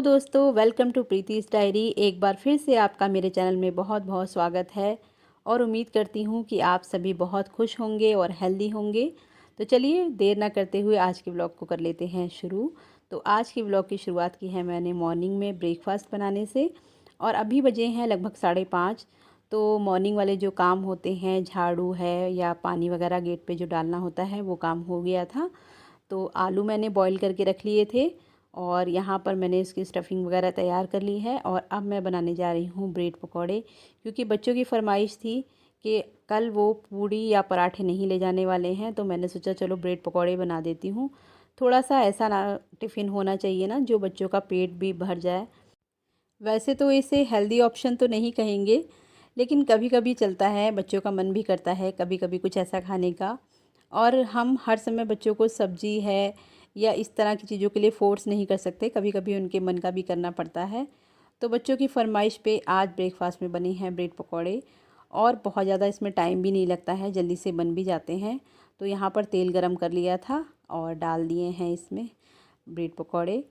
Hello दोस्तों, welcome to प्रीति's diary. एक बार फिर से आपका मेरे चैनल में बहुत बहुत स्वागत है और उम्मीद करती हूँ कि आप सभी बहुत खुश होंगे और हेल्दी होंगे। तो चलिए देर ना करते हुए आज के ब्लॉग को कर लेते हैं शुरू। तो आज की ब्लॉग की शुरुआत की है मैंने मॉर्निंग में ब्रेकफास्ट बनाने से और अभी बजे हैं लगभग 5:30। तो मॉर्निंग वाले जो काम होते हैं, झाड़ू है या पानी वगैरह गेट पे जो डालना होता है, वो काम हो गया था। तो आलू मैंने बॉईल करके रख लिए थे और यहाँ पर मैंने इसकी स्टफ़िंग वगैरह तैयार कर ली है और अब मैं बनाने जा रही हूँ ब्रेड पकौड़े, क्योंकि बच्चों की फरमाइश थी कि कल वो पूड़ी या पराठे नहीं ले जाने वाले हैं। तो मैंने सोचा चलो ब्रेड पकौड़े बना देती हूँ। थोड़ा सा ऐसा ना टिफ़िन होना चाहिए ना जो बच्चों का पेट भी भर जाए। वैसे तो इसे हेल्दी ऑप्शन तो नहीं कहेंगे, लेकिन कभी कभी चलता है, बच्चों का मन भी करता है कभी कभी कुछ ऐसा खाने का। और हम हर समय बच्चों को सब्जी है या इस तरह की चीज़ों के लिए फ़ोर्स नहीं कर सकते, कभी कभी उनके मन का भी करना पड़ता है। तो बच्चों की फरमाइश पे आज ब्रेकफास्ट में बने हैं ब्रेड पकौड़े और बहुत ज़्यादा इसमें टाइम भी नहीं लगता है, जल्दी से बन भी जाते हैं। तो यहाँ पर तेल गरम कर लिया था और डाल दिए हैं इसमें ब्रेड पकौड़े।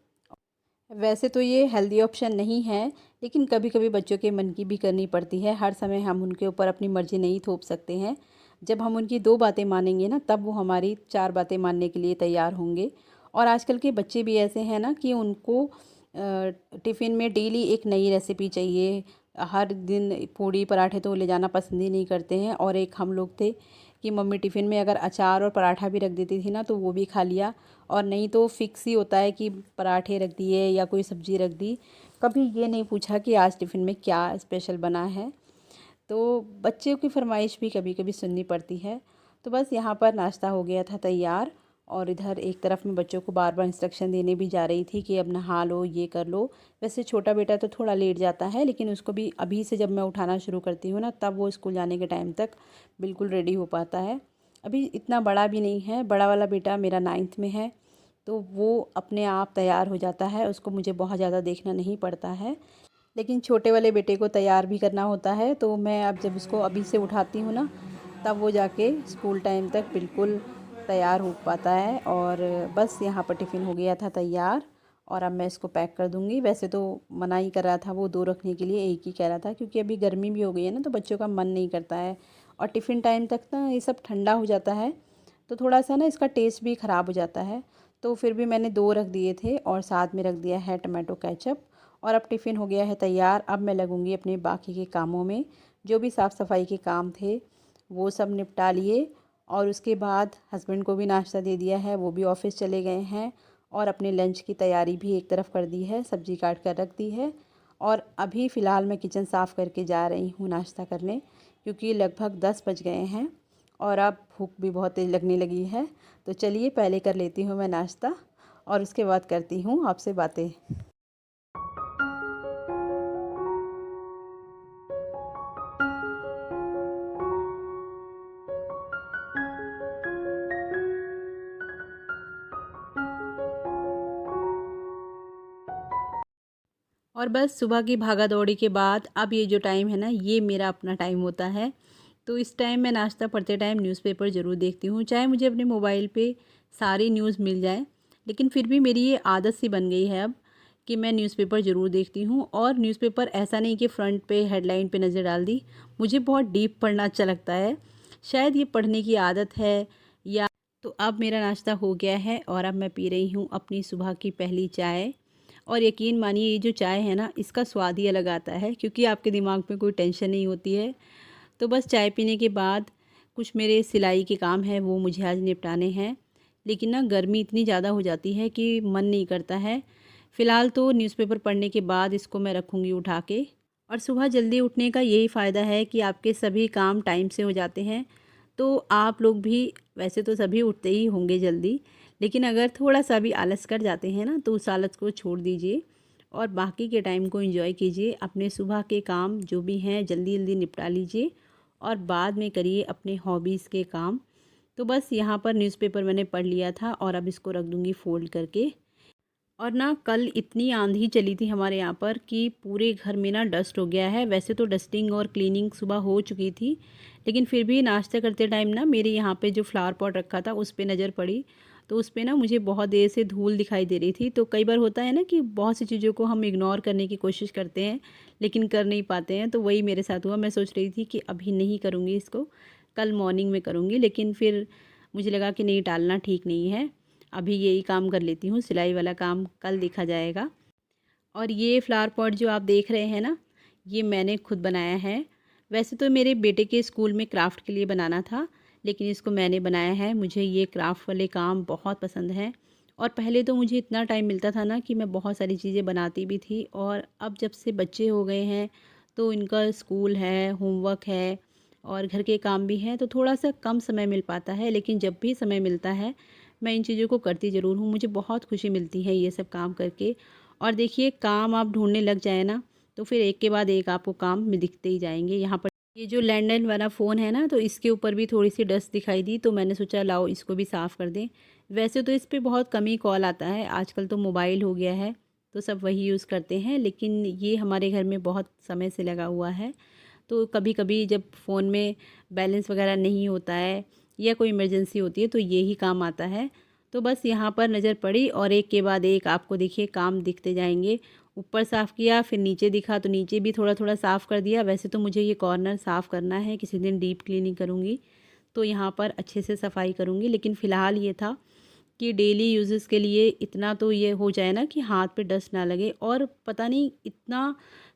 वैसे तो ये हेल्दी ऑप्शन नहीं है, लेकिन कभी कभी बच्चों के मन की भी करनी पड़ती है। हर समय हम उनके ऊपर अपनी मर्ज़ी नहीं थोप सकते हैं। जब हम उनकी 2 बातें मानेंगे ना, तब वो हमारी 4 बातें मानने के लिए तैयार होंगे। और आजकल के बच्चे भी ऐसे हैं ना कि उनको टिफ़िन में डेली एक नई रेसिपी चाहिए। हर दिन पूड़ी पराठे तो ले जाना पसंद ही नहीं करते हैं। और एक हम लोग थे कि मम्मी टिफ़िन में अगर अचार और पराठा भी रख देती थी ना, तो वो भी खा लिया। और नहीं तो फिक्स ही होता है कि पराठे रख दिए या कोई सब्ज़ी रख दी। कभी ये नहीं पूछा कि आज टिफ़िन में क्या स्पेशल बना है। तो बच्चों की फरमाइश भी कभी कभी सुननी पड़ती है। तो बस यहाँ पर नाश्ता हो गया था तैयार और इधर एक तरफ मैं बच्चों को बार बार इंस्ट्रक्शन देने भी जा रही थी कि अब नहा लो, ये कर लो। वैसे छोटा बेटा तो थोड़ा लेट जाता है, लेकिन उसको भी अभी से जब मैं उठाना शुरू करती हूँ ना, तब वो स्कूल जाने के टाइम तक बिल्कुल रेडी हो पाता है। अभी इतना बड़ा भी नहीं है, बड़ा वाला बेटा मेरा 9th में है, तो वो अपने आप तैयार हो जाता है, उसको मुझे बहुत ज़्यादा देखना नहीं पड़ता है। लेकिन छोटे वाले बेटे को तैयार भी करना होता है, तो मैं अब जब उसको अभी से उठाती हूँ ना, तब वो जाके स्कूल टाइम तक बिल्कुल तैयार हो पाता है। और बस यहाँ पर टिफ़िन हो गया था तैयार और अब मैं इसको पैक कर दूँगी। वैसे तो मना ही कर रहा था वो 2 रखने के लिए, एक ही कह रहा था, क्योंकि अभी गर्मी भी हो गई है ना, तो बच्चों का मन नहीं करता है। और टिफ़िन टाइम तक ना ये सब ठंडा हो जाता है, तो थोड़ा सा ना इसका टेस्ट भी ख़राब हो जाता है। तो फिर भी मैंने 2 रख दिए थे और साथ में रख दिया है टमाटो केचप। और अब टिफ़िन हो गया है तैयार। अब मैं लगूंगी अपने बाकी के कामों में। जो भी साफ़ सफाई के काम थे वो सब निपटा लिए और उसके बाद हस्बैंड को भी नाश्ता दे दिया है, वो भी ऑफिस चले गए हैं। और अपने लंच की तैयारी भी एक तरफ कर दी है, सब्ज़ी काट कर रख दी है। और अभी फ़िलहाल मैं किचन साफ़ करके जा रही हूँ नाश्ता करने, क्योंकि लगभग 10 बज गए हैं और अब भूख भी बहुत तेज़ लगने लगी है। तो चलिए पहले कर लेती हूँ मैं नाश्ता और उसके बाद करती हूँ आपसे बातें। और बस सुबह की भागा दौड़ी के बाद अब ये जो टाइम है ना, ये मेरा अपना टाइम होता है। तो इस टाइम मैं नाश्ता पढ़ते टाइम न्यूज़पेपर ज़रूर देखती हूँ, चाहे मुझे अपने मोबाइल पे सारी न्यूज़ मिल जाए, लेकिन फिर भी मेरी ये आदत सी बन गई है अब कि मैं न्यूज़पेपर ज़रूर देखती हूँ। और न्यूज़पेपर ऐसा नहीं कि फ्रंट पे हेडलाइन पे नज़र डाल दी, मुझे बहुत डीप पढ़ना अच्छा लगता है। शायद ये पढ़ने की आदत है या। तो अब मेरा नाश्ता हो गया है और अब मैं पी रही हूँ अपनी सुबह की पहली चाय। और यकीन मानिए ये जो चाय है ना, इसका स्वाद ही अलग आता है, क्योंकि आपके दिमाग में कोई टेंशन नहीं होती है। तो बस चाय पीने के बाद कुछ मेरे सिलाई के काम है वो मुझे आज निपटाने हैं, लेकिन ना गर्मी इतनी ज़्यादा हो जाती है कि मन नहीं करता है। फ़िलहाल तो न्यूज़पेपर पढ़ने के बाद इसको मैं रखूँगी उठा के। और सुबह जल्दी उठने का यही फ़ायदा है कि आपके सभी काम टाइम से हो जाते हैं। तो आप लोग भी वैसे तो सभी उठते ही होंगे जल्दी, लेकिन अगर थोड़ा सा भी आलस कर जाते हैं ना, तो उस आलस को छोड़ दीजिए और बाकी के टाइम को एंजॉय कीजिए। अपने सुबह के काम जो भी हैं जल्दी जल्दी निपटा लीजिए और बाद में करिए अपने हॉबीज़ के काम। तो बस यहाँ पर न्यूज़पेपर मैंने पढ़ लिया था और अब इसको रख दूँगी फ़ोल्ड करके। और ना कल इतनी आंधी चली थी हमारे यहाँ पर कि पूरे घर में ना डस्ट हो गया है। वैसे तो डस्टिंग और क्लीनिंग सुबह हो चुकी थी, लेकिन फिर भी नाश्ता करते टाइम ना मेरे यहाँ पे जो फ्लावर पॉट रखा था उस पे नज़र पड़ी, तो उस पे ना मुझे बहुत देर से धूल दिखाई दे रही थी। तो कई बार होता है ना कि बहुत सी चीज़ों को हम इग्नोर करने की कोशिश करते हैं लेकिन कर नहीं पाते हैं, तो वही मेरे साथ हुआ। मैं सोच रही थी कि अभी नहीं करूँगी इसको, कल मॉर्निंग में करूँगी, लेकिन फिर मुझे लगा कि नहीं, टालना ठीक नहीं है, अभी यही काम कर लेती हूँ, सिलाई वाला काम कल देखा जाएगा। और ये फ्लावर पॉट जो आप देख रहे हैं ना, ये मैंने खुद बनाया है। वैसे तो मेरे बेटे के स्कूल में क्राफ्ट के लिए बनाना था, लेकिन इसको मैंने बनाया है। मुझे ये क्राफ्ट वाले काम बहुत पसंद हैं और पहले तो मुझे इतना टाइम मिलता था ना कि मैं बहुत सारी चीज़ें बनाती भी थी, और अब जब से बच्चे हो गए हैं तो इनका स्कूल है, होमवर्क है और घर के काम भी हैं, तो थोड़ा-सा कम समय मिल पाता है। लेकिन जब भी समय मिलता है, मैं इन चीज़ों को करती ज़रूर हूँ। मुझे बहुत खुशी मिलती है ये सब काम करके। और देखिए, काम आप ढूँढने लग जाएँ ना, तो फिर एक के बाद एक आपको काम में दिखते ही जाएँगे। यहाँ पर ये जो लैंडलाइन वाला फ़ोन है ना, तो इसके ऊपर भी थोड़ी-सी डस्ट दिखाई दी, तो मैंने सोचा लाओ इसको भी साफ़ कर दें। वैसे तो इस पे बहुत कम ही कॉल आता है, आजकल तो मोबाइल हो गया है, तो सब वही यूज़ करते हैं, लेकिन ये हमारे घर में बहुत समय से लगा हुआ है। तो कभी-कभी जब फ़ोन में बैलेंस वगैरह नहीं होता है या कोई इमरजेंसी होती है, तो ये ही काम आता है। तो बस यहाँ पर नज़र पड़ी और एक के बाद एक आपको देखिए काम दिखते जाएँगे। ऊपर साफ़ किया, फिर नीचे दिखा तो नीचे भी थोड़ा-थोड़ा साफ़ कर दिया। वैसे तो मुझे ये कॉर्नर साफ़ करना है, किसी दिन डीप क्लीनिंग करूँगी, तो यहाँ पर अच्छे से सफाई करूँगी। लेकिन फ़िलहाल ये था कि डेली यूज़ेस के लिए इतना तो ये हो जाए ना कि हाथ पे डस्ट ना लगे। और पता नहीं इतना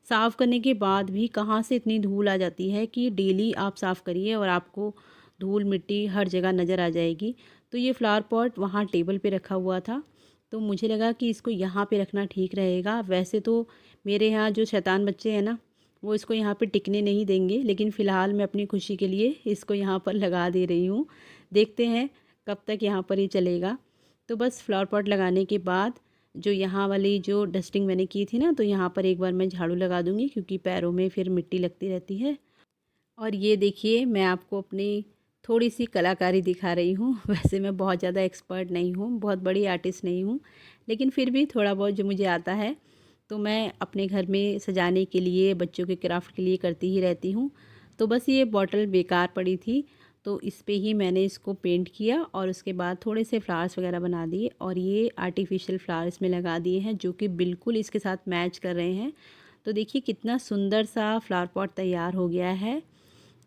साफ़ करने के बाद भी कहाँ से इतनी धूल आ जाती है कि डेली आप साफ़ करिए और आपको धूल मिट्टी हर जगह नज़र आ जाएगी। तो ये फ्लावर पॉट वहाँ टेबल पे रखा हुआ था, तो मुझे लगा कि इसको यहाँ पे रखना ठीक रहेगा। वैसे तो मेरे यहाँ जो शैतान बच्चे हैं ना, वो इसको यहाँ पे टिकने नहीं देंगे, लेकिन फ़िलहाल मैं अपनी खुशी के लिए इसको यहाँ पर लगा दे रही हूँ। देखते हैं कब तक यहाँ पर ये चलेगा। तो बस फ्लावर पॉट लगाने के बाद जो यहाँ वाली जो डस्टिंग मैंने की थी ना, तो यहाँ पर एक बार मैं झाड़ू लगा दूँगी, क्योंकि पैरों में फिर मिट्टी लगती रहती है। और ये देखिए, मैं आपको अपनी थोड़ी-सी कलाकारी दिखा रही हूँ। वैसे मैं बहुत ज़्यादा एक्सपर्ट नहीं हूँ, बहुत बड़ी आर्टिस्ट नहीं हूँ, लेकिन फिर भी थोड़ा बहुत जो मुझे आता है, तो मैं अपने घर में सजाने के लिए, बच्चों के क्राफ्ट के लिए करती ही रहती हूँ। तो बस ये बॉटल बेकार पड़ी थी, तो इस पे ही मैंने इसको पेंट किया और उसके बाद थोड़े से फ्लावर्स वगैरह बना दिए और ये आर्टिफ़िशियल फ्लावर इसमें लगा दिए हैं, जो कि बिल्कुल इसके साथ मैच कर रहे हैं। तो देखिए कितना सुंदर सा फ्लावर पॉट तैयार हो गया है।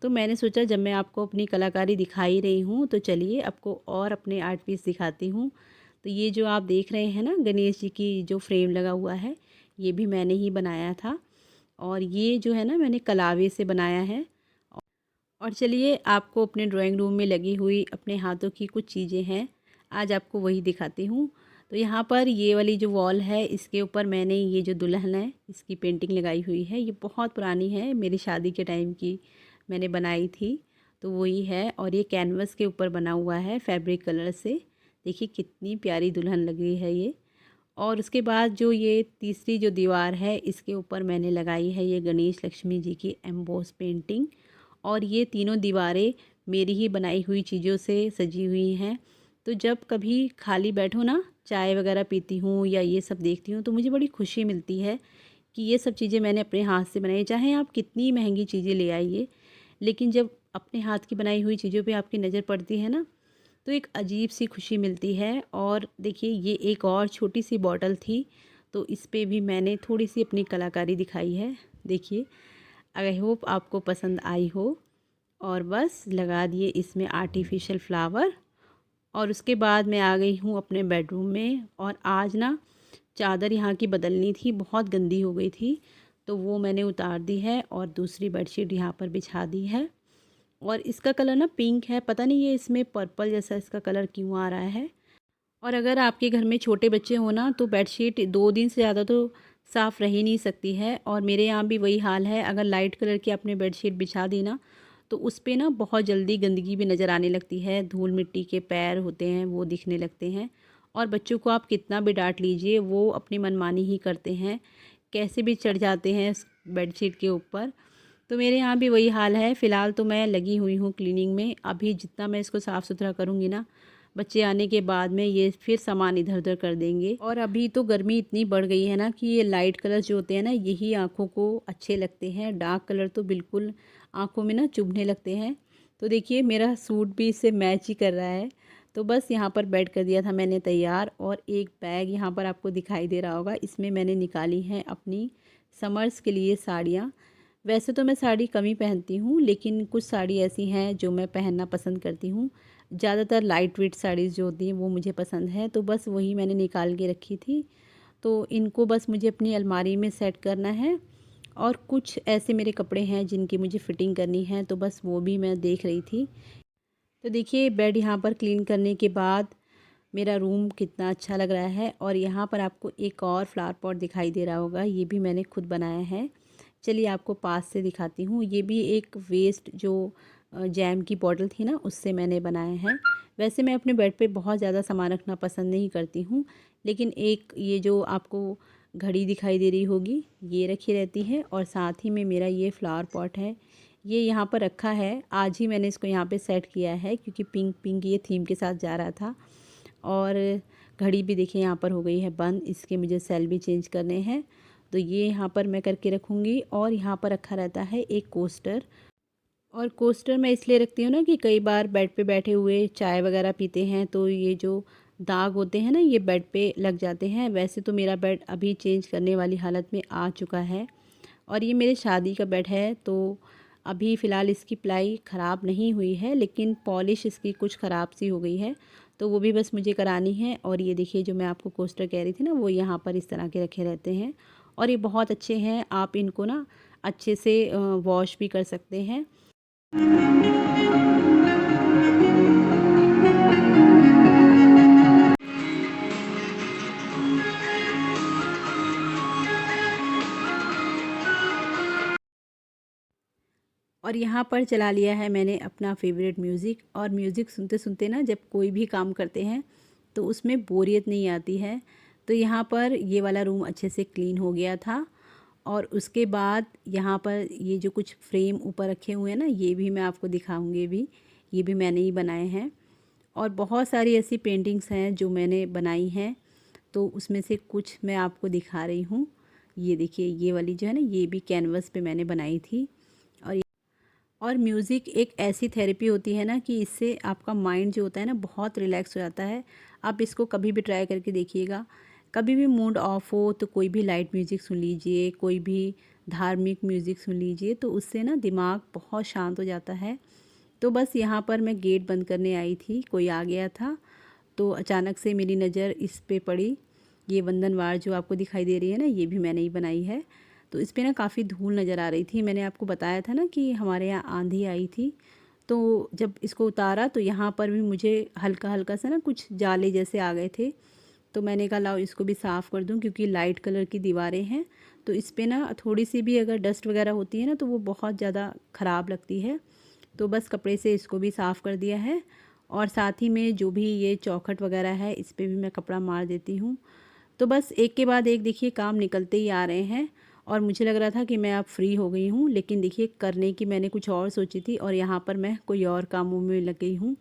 तो मैंने सोचा जब मैं आपको अपनी कलाकारी दिखा ही रही हूँ, तो चलिए आपको और अपने आर्ट पीस दिखाती हूँ। तो ये जो आप देख रहे हैं ना, गणेश जी की जो फ्रेम लगा हुआ है, ये भी मैंने ही बनाया था। और ये जो है ना, मैंने कलावे से बनाया है। और चलिए आपको अपने ड्राइंग रूम में लगी हुई अपने हाथों की कुछ चीज़ें हैं, आज आपको वही दिखाती हूँ। तो यहाँ पर ये वाली जो वॉल है, इसके ऊपर मैंने ये जो दुल्हन है, इसकी पेंटिंग लगाई हुई है। ये बहुत पुरानी है, मेरी शादी के टाइम की मैंने बनाई थी, तो वही है। और ये कैनवस के ऊपर बना हुआ है फैब्रिक कलर से। देखिए कितनी प्यारी दुल्हन लग रही है ये। और उसके बाद जो ये तीसरी जो दीवार है, इसके ऊपर मैंने लगाई है ये गणेश लक्ष्मी जी की एम्बोस पेंटिंग। और ये तीनों दीवारें मेरी ही बनाई हुई चीज़ों से सजी हुई हैं। तो जब कभी खाली बैठो ना, चाय वगैरह पीती हूँ या ये सब देखती हूँ, तो मुझे बड़ी खुशी मिलती है कि ये सब चीज़ें मैंने अपने हाथ से बनाई। चाहे आप कितनी महंगी चीज़ें ले आइए, लेकिन जब अपने हाथ की बनाई हुई चीज़ों पे आपकी नज़र पड़ती है ना, तो एक अजीब सी खुशी मिलती है। और देखिए ये एक और छोटी सी बॉटल थी, तो इस पे भी मैंने थोड़ी सी अपनी कलाकारी दिखाई है। देखिए, आई होप आपको पसंद आई हो। और बस लगा दिए इसमें आर्टिफिशियल फ्लावर। और उसके बाद मैं आ गई हूँ अपने बेडरूम में, और आज ना चादर यहाँ की बदलनी थी, बहुत गंदी हो गई थी, तो वो मैंने उतार दी है और दूसरी बेडशीट यहाँ पर बिछा दी है। और इसका कलर ना पिंक है, पता नहीं ये इसमें पर्पल जैसा इसका कलर क्यों आ रहा है। और अगर आपके घर में छोटे बच्चे हो ना, तो बेडशीट 2 दिन से ज़्यादा तो साफ़ रह ही नहीं सकती है। और मेरे यहाँ भी वही हाल है, अगर लाइट कलर की आपने बेडशीट बिछा दी ना, तो उस पे ना बहुत जल्दी गंदगी भी नज़र आने लगती है, धूल मिट्टी के पैर होते हैं वो दिखने लगते हैं। और बच्चों को आप कितना भी डांट लीजिए, वो अपनी मनमानी ही करते हैं, कैसे भी चढ़ जाते हैं बेडशीट के ऊपर। तो मेरे यहाँ भी वही हाल है। फ़िलहाल तो मैं लगी हुई हूँ क्लीनिंग में। अभी जितना मैं इसको साफ़ सुथरा करूँगी ना, बच्चे आने के बाद में ये फिर सामान इधर उधर कर देंगे। और अभी तो गर्मी इतनी बढ़ गई है ना कि ये लाइट कलर जो होते हैं ना, यही आँखों को अच्छे लगते हैं। डार्क कलर तो बिल्कुल आँखों में ना चुभने लगते हैं। तो देखिए मेरा सूट भी इससे मैच ही कर रहा है। तो बस यहाँ पर बेड कर दिया था मैंने तैयार। और एक बैग यहाँ पर आपको दिखाई दे रहा होगा, इसमें मैंने निकाली हैं अपनी समर्स के लिए साड़ियाँ। वैसे तो मैं साड़ी कम ही पहनती हूँ, लेकिन कुछ साड़ी ऐसी हैं जो मैं पहनना पसंद करती हूँ। ज़्यादातर लाइट वेट साड़ीज़ जो होती हैं वो मुझे पसंद है, तो बस वही मैंने निकाल के रखी थी। तो इनको बस मुझे अपनी अलमारी में सेट करना है। और कुछ ऐसे मेरे कपड़े हैं जिनकी मुझे फ़िटिंग करनी है, तो बस वो भी मैं देख रही थी। तो देखिए बेड यहाँ पर क्लीन करने के बाद मेरा रूम कितना अच्छा लग रहा है। और यहाँ पर आपको एक और फ्लावर पॉट दिखाई दे रहा होगा, ये भी मैंने खुद बनाया है। चलिए आपको पास से दिखाती हूँ। ये भी एक वेस्ट जो जैम की बॉटल थी ना, उससे मैंने बनाया है। वैसे मैं अपने बेड पे बहुत ज़्यादा सामान रखना पसंद नहीं करती हूँ, लेकिन एक ये जो आपको घड़ी दिखाई दे रही होगी, ये रखी रहती है। और साथ ही में मेरा ये फ्लावर पॉट है, ये यहाँ पर रखा है। आज ही मैंने इसको यहाँ पे सेट किया है, क्योंकि पिंक पिंक ये थीम के साथ जा रहा था। और घड़ी भी देखिए यहाँ पर हो गई है बंद, इसके मुझे सेल भी चेंज करने हैं, तो ये यहाँ पर मैं करके रखूँगी। और यहाँ पर रखा रहता है एक कोस्टर। और कोस्टर मैं इसलिए रखती हूँ ना कि कई बार बेड पे बैठे हुए चाय वगैरह पीते हैं, तो ये जो दाग होते हैं ना, ये बेड पे लग जाते हैं। वैसे तो मेरा बेड अभी चेंज करने वाली हालत में आ चुका है। और ये मेरे शादी का बेड है, तो अभी फ़िलहाल इसकी प्लाई ख़राब नहीं हुई है, लेकिन पॉलिश इसकी कुछ ख़राब सी हो गई है, तो वो भी बस मुझे करानी है। और ये देखिए जो मैं आपको कोस्टर कह रही थी ना, वो यहाँ पर इस तरह के रखे रहते हैं। और ये बहुत अच्छे हैं, आप इनको ना अच्छे से वॉश भी कर सकते हैं। और यहाँ पर चला लिया है मैंने अपना फेवरेट म्यूज़िक। और म्यूज़िक सुनते सुनते ना जब कोई भी काम करते हैं तो उसमें बोरियत नहीं आती है। तो यहाँ पर ये वाला रूम अच्छे से क्लीन हो गया था। और उसके बाद यहाँ पर ये जो कुछ फ्रेम ऊपर रखे हुए हैं ना, ये भी मैं आपको दिखाऊंगी भी। ये भी मैंने ही बनाए हैं। और बहुत सारी ऐसी पेंटिंग्स हैं जो मैंने बनाई हैं, तो उसमें से कुछ मैं आपको दिखा रही हूँ। ये देखिए, ये वाली जो है ना, ये भी कैनवस पे मैंने बनाई थी। और म्यूज़िक एक ऐसी थेरेपी होती है ना कि इससे आपका माइंड जो होता है ना, बहुत रिलैक्स हो जाता है। आप इसको कभी भी ट्राई करके देखिएगा। कभी भी मूड ऑफ हो तो कोई भी लाइट म्यूज़िक सुन लीजिए, कोई भी धार्मिक म्यूज़िक सुन लीजिए, तो उससे ना दिमाग बहुत शांत हो जाता है। तो बस यहाँ पर मैं गेट बंद करने आई थी, कोई आ गया था, तो अचानक से मेरी नज़र इस पे पड़ी। ये वंदनवार जो आपको दिखाई दे रही है ना, ये भी मैंने ही बनाई है। तो इस पे ना काफ़ी धूल नज़र आ रही थी। मैंने आपको बताया था ना कि हमारे यहाँ आंधी आई थी, तो जब इसको उतारा तो यहाँ पर भी मुझे हल्का हल्का सा ना कुछ जाले जैसे आ गए थे। तो मैंने कहा लाओ इसको भी साफ़ कर दूँ, क्योंकि लाइट कलर की दीवारें हैं, तो इस पे ना थोड़ी सी भी अगर डस्ट वगैरह होती है ना, तो वो बहुत ज़्यादा ख़राब लगती है। तो बस कपड़े से इसको भी साफ़ कर दिया है। और साथ ही में जो भी ये चौखट वगैरह है, इस पे भी मैं कपड़ा मार देती हूँ। तो बस एक के बाद एक देखिए काम निकलते ही आ रहे हैं। और मुझे लग रहा था कि मैं अब फ्री हो गई हूँ, लेकिन देखिए करने की मैंने कुछ और सोची थी, और यहाँ पर मैं कोई और कामों में लग गई हूँ।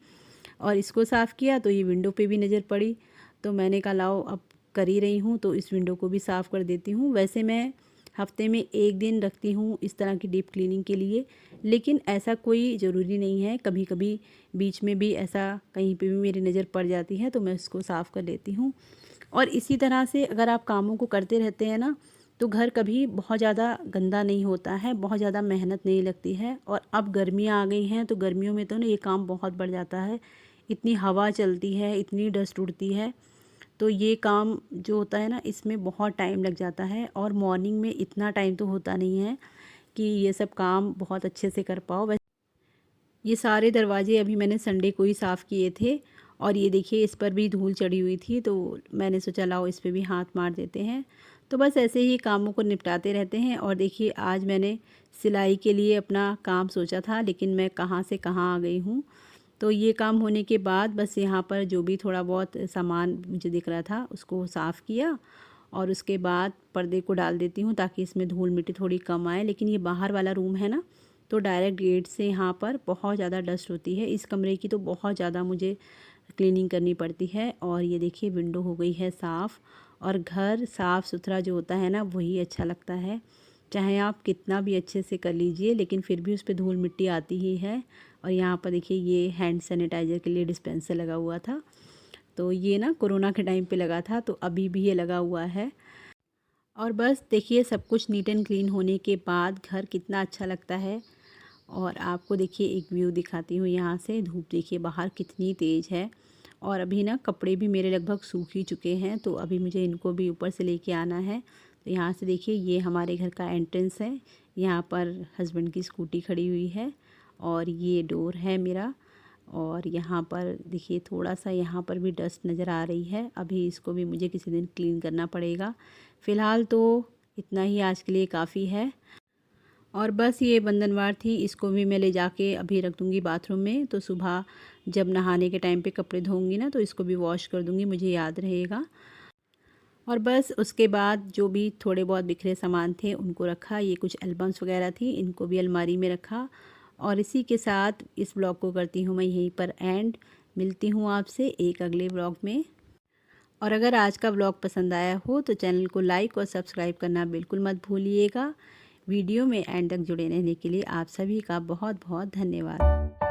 और इसको साफ़ किया तो ये विंडो पे भी नज़र पड़ी, तो मैंने कहा लाओ अब कर ही रही हूँ तो इस विंडो को भी साफ़ कर देती हूँ। वैसे मैं हफ्ते में एक दिन रखती हूँ इस तरह की डीप क्लीनिंग के लिए, लेकिन ऐसा कोई ज़रूरी नहीं है। कभी कभी बीच में भी ऐसा कहीं पे भी मेरी नज़र पड़ जाती है, तो मैं उसको साफ़ कर लेती हूँ। और इसी तरह से अगर आप कामों को करते रहते हैं ना, तो घर कभी बहुत ज़्यादा गंदा नहीं होता है, बहुत ज़्यादा मेहनत नहीं लगती है। और अब गर्मियाँ आ गई हैं, तो गर्मियों में तो ना ये काम बहुत बढ़ जाता है। इतनी हवा चलती है, इतनी डस्ट उड़ती है, तो ये काम जो होता है ना, इसमें बहुत टाइम लग जाता है। और मॉर्निंग में इतना टाइम तो होता नहीं है कि ये सब काम बहुत अच्छे से कर पाओ। वैसे ये सारे दरवाजे अभी मैंने संडे को ही साफ़ किए थे। और ये देखिए इस पर भी धूल चढ़ी हुई थी, तो मैंने सोचा लाओ इस पे भी हाथ मार देते हैं। तो बस ऐसे ही कामों को निपटाते रहते हैं। और देखिए आज मैंने सिलाई के लिए अपना काम सोचा था, लेकिन मैं कहाँ से कहाँ आ गई हूँ। तो ये काम होने के बाद बस यहाँ पर जो भी थोड़ा बहुत सामान मुझे दिख रहा था उसको साफ़ किया। और उसके बाद पर्दे को डाल देती हूँ ताकि इसमें धूल मिट्टी थोड़ी कम आए। लेकिन ये बाहर वाला रूम है ना, तो डायरेक्ट गेट से यहाँ पर बहुत ज़्यादा डस्ट होती है। इस कमरे की तो बहुत ज़्यादा मुझे क्लीनिंग करनी पड़ती है। और ये देखिए विंडो हो गई है साफ़। और घर साफ़ सुथरा जो होता है ना, वही अच्छा लगता है। चाहे आप कितना भी अच्छे से कर लीजिए लेकिन फिर भी उस पर धूल मिट्टी आती ही है। और यहाँ पर देखिए ये हैंड सैनिटाइज़र के लिए डिस्पेंसर लगा हुआ था, तो ये ना कोरोना के टाइम पे लगा था, तो अभी भी ये लगा हुआ है। और बस देखिए सब कुछ नीट एंड क्लीन होने के बाद घर कितना अच्छा लगता है। और आपको देखिए एक व्यू दिखाती हूँ यहाँ से। धूप देखिए बाहर कितनी तेज़ है, और अभी ना कपड़े भी मेरे लगभग सूख ही चुके हैं, तो अभी मुझे इनको भी ऊपर से लेके आना है। तो यहाँ से देखिए ये हमारे घर का एंट्रेंस है। यहाँ पर हस्बैंड की स्कूटी खड़ी हुई है और ये डोर है मेरा। और यहाँ पर देखिए थोड़ा सा यहाँ पर भी डस्ट नज़र आ रही है, अभी इसको भी मुझे किसी दिन क्लीन करना पड़ेगा। फ़िलहाल तो इतना ही आज के लिए काफ़ी है। और बस ये बंधनवार थी, इसको भी मैं ले जाके अभी रख दूँगी बाथरूम में, तो सुबह जब नहाने के टाइम पे कपड़े धोऊंगी ना तो इसको भी वॉश कर दूँगी, मुझे याद रहेगा। और बस उसके बाद जो भी थोड़े बहुत बिखरे सामान थे उनको रखा। ये कुछ एल्बम्स वगैरह थी, इनको भी अलमारी में रखा। और इसी के साथ इस ब्लॉग को करती हूँ मैं यहीं पर एंड। मिलती हूँ आपसे एक अगले ब्लॉग में। और अगर आज का ब्लॉग पसंद आया हो तो चैनल को लाइक और सब्सक्राइब करना बिल्कुल मत भूलिएगा। वीडियो में एंड तक जुड़े रहने के लिए आप सभी का बहुत बहुत धन्यवाद।